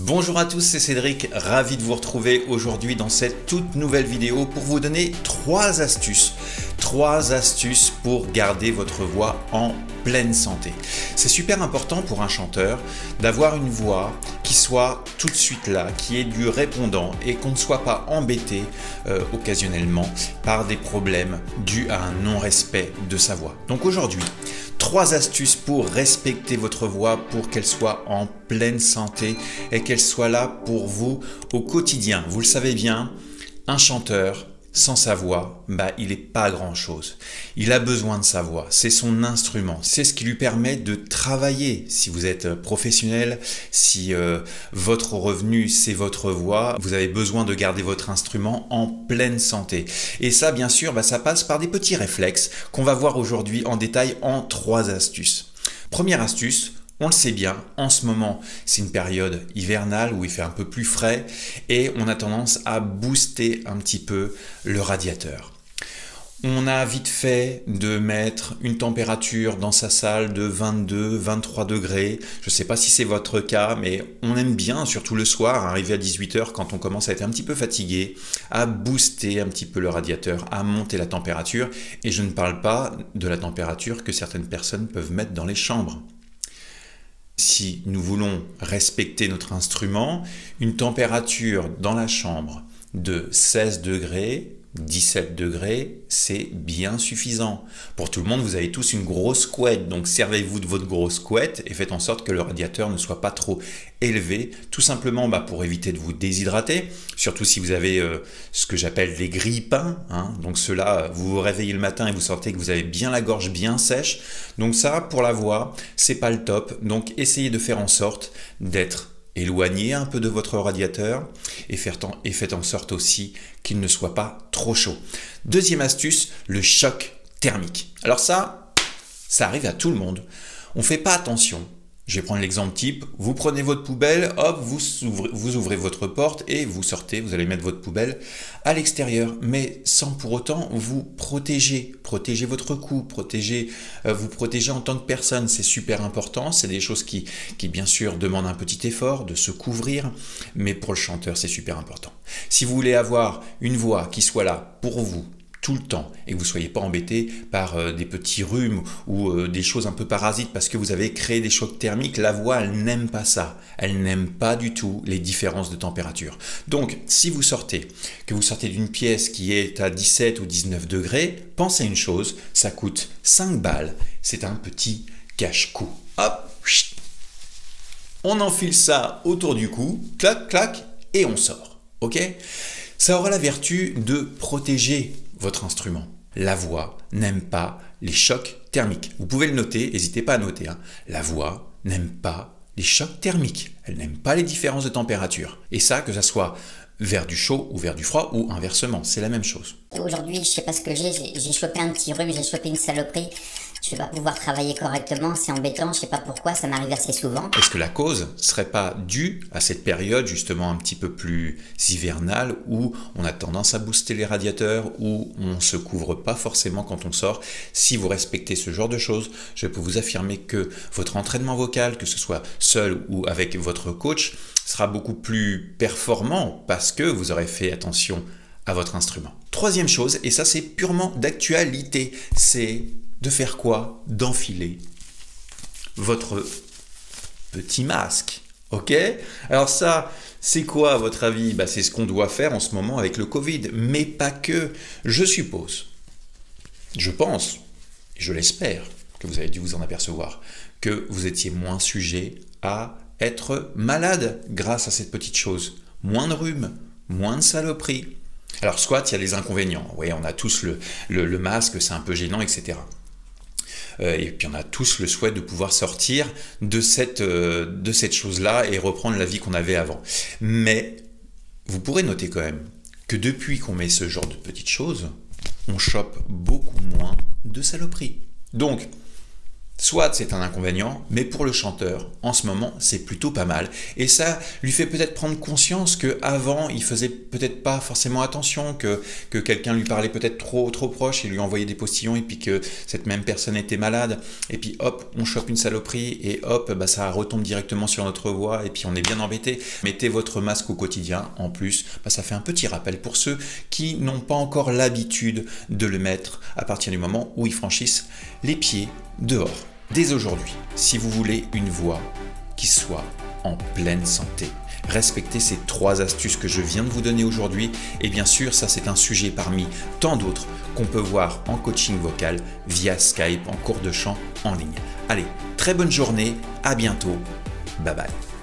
Bonjour à tous, c'est Cédric, ravi de vous retrouver aujourd'hui dans cette toute nouvelle vidéo pour vous donner trois astuces pour garder votre voix en pleine santé. C'est super important pour un chanteur d'avoir une voix qui soit tout de suite là, qui ait du répondant et qu'on ne soit pas embêté occasionnellement par des problèmes dus à un non-respect de sa voix. Donc aujourd'hui, trois astuces pour respecter votre voix, pour qu'elle soit en pleine santé et qu'elle soit là pour vous au quotidien. Vous le savez bien, un chanteur sans sa voix, il n'est pas grand-chose. Il a besoin de sa voix, c'est son instrument, c'est ce qui lui permet de travailler. Si vous êtes professionnel, si votre revenu c'est votre voix, vous avez besoin de garder votre instrument en pleine santé. Et ça, bien sûr, ça passe par des petits réflexes qu'on va voir aujourd'hui en détail en trois astuces. Première astuce, on le sait bien, en ce moment, c'est une période hivernale où il fait un peu plus frais et on a tendance à booster un petit peu le radiateur. On a vite fait de mettre une température dans sa salle de 22-23 degrés. Je ne sais pas si c'est votre cas, mais on aime bien, surtout le soir, arriver à 18 h quand on commence à être un petit peu fatigué, à booster un petit peu le radiateur, à monter la température. Et je ne parle pas de la température que certaines personnes peuvent mettre dans les chambres. Si nous voulons respecter notre instrument, une température dans la chambre de 16 degrés, 17 degrés, c'est bien suffisant. Pour tout le monde, vous avez tous une grosse couette, donc servez-vous de votre grosse couette et faites en sorte que le radiateur ne soit pas trop élevé, tout simplement pour éviter de vous déshydrater, surtout si vous avez ce que j'appelle les grille-pains, donc cela, vous vous réveillez le matin et vous sentez que vous avez bien la gorge bien sèche, donc ça, pour la voix, c'est pas le top, donc essayez de faire en sorte d'être éloignez un peu de votre radiateur et faites en sorte aussi qu'il ne soit pas trop chaud. Deuxième astuce, le choc thermique. Alors ça arrive à tout le monde. On ne fait pas attention. Je vais prendre l'exemple type, vous prenez votre poubelle, hop, vous ouvrez votre porte et vous sortez, vous allez mettre votre poubelle à l'extérieur, mais sans pour autant vous protéger. Protégez votre cou, vous protégez en tant que personne, c'est super important, c'est des choses qui bien sûr demandent un petit effort de se couvrir, mais pour le chanteur c'est super important. Si vous voulez avoir une voix qui soit là pour vous, tout le temps et que vous ne soyez pas embêté par des petits rhumes ou des choses un peu parasites parce que vous avez créé des chocs thermiques, la voix elle n'aime pas ça, elle n'aime pas du tout les différences de température. Donc si vous sortez d'une pièce qui est à 17 ou 19 degrés, pensez à une chose, ça coûte 5 balles, c'est un petit cache-cou. Hop, on enfile ça autour du cou, clac, clac, et on sort, ok ? Ça aura la vertu de protéger votre instrument. La voix n'aime pas les chocs thermiques. Vous pouvez le noter, n'hésitez pas à noter. La voix n'aime pas les chocs thermiques. Elle n'aime pas les différences de température. Et ça, que ça soit vers du chaud ou vers du froid ou inversement, c'est la même chose. Aujourd'hui, je sais pas ce que j'ai chopé un petit rhume, j'ai chopé une saloperie. Je vais pas pouvoir travailler correctement, c'est embêtant, je sais pas pourquoi, ça m'arrive assez souvent. Est-ce que la cause serait pas due à cette période justement un petit peu plus hivernale où on a tendance à booster les radiateurs, où on se couvre pas forcément quand on sort? Si vous respectez ce genre de choses, je peux vous affirmer que votre entraînement vocal, que ce soit seul ou avec votre coach, sera beaucoup plus performant parce que vous aurez fait attention à votre instrument. Troisième chose, et ça c'est purement d'actualité, c'est de faire quoi? D'enfiler votre petit masque. Ok? Alors ça, c'est quoi à votre avis? C'est ce qu'on doit faire en ce moment avec le Covid, mais pas que. Je suppose, je pense, je l'espère, que vous avez dû vous en apercevoir, que vous étiez moins sujet à être malade grâce à cette petite chose. Moins de rhume, moins de saloperies. Alors soit il y a des inconvénients, oui, on a tous le masque, c'est un peu gênant, etc. Et puis on a tous le souhait de pouvoir sortir de cette chose-là et reprendre la vie qu'on avait avant. Mais vous pourrez noter quand même que depuis qu'on met ce genre de petites choses, on chope beaucoup moins de saloperies. Donc, Soit c'est un inconvénient, mais pour le chanteur, en ce moment, c'est plutôt pas mal. Et ça lui fait peut-être prendre conscience qu'avant, il faisait peut-être pas forcément attention, que quelqu'un lui parlait peut-être trop proche et lui envoyait des postillons et puis que cette même personne était malade. Et puis hop, on chope une saloperie et hop, bah, ça retombe directement sur notre voix et puis on est bien embêté. Mettez votre masque au quotidien. En plus, bah, ça fait un petit rappel pour ceux qui n'ont pas encore l'habitude de le mettre à partir du moment où ils franchissent les pieds dehors. Dès aujourd'hui, si vous voulez une voix qui soit en pleine santé, respectez ces 3 astuces que je viens de vous donner aujourd'hui. Et bien sûr, ça c'est un sujet parmi tant d'autres qu'on peut voir en coaching vocal via Skype, en cours de chant en ligne. Allez, très bonne journée, à bientôt, bye bye.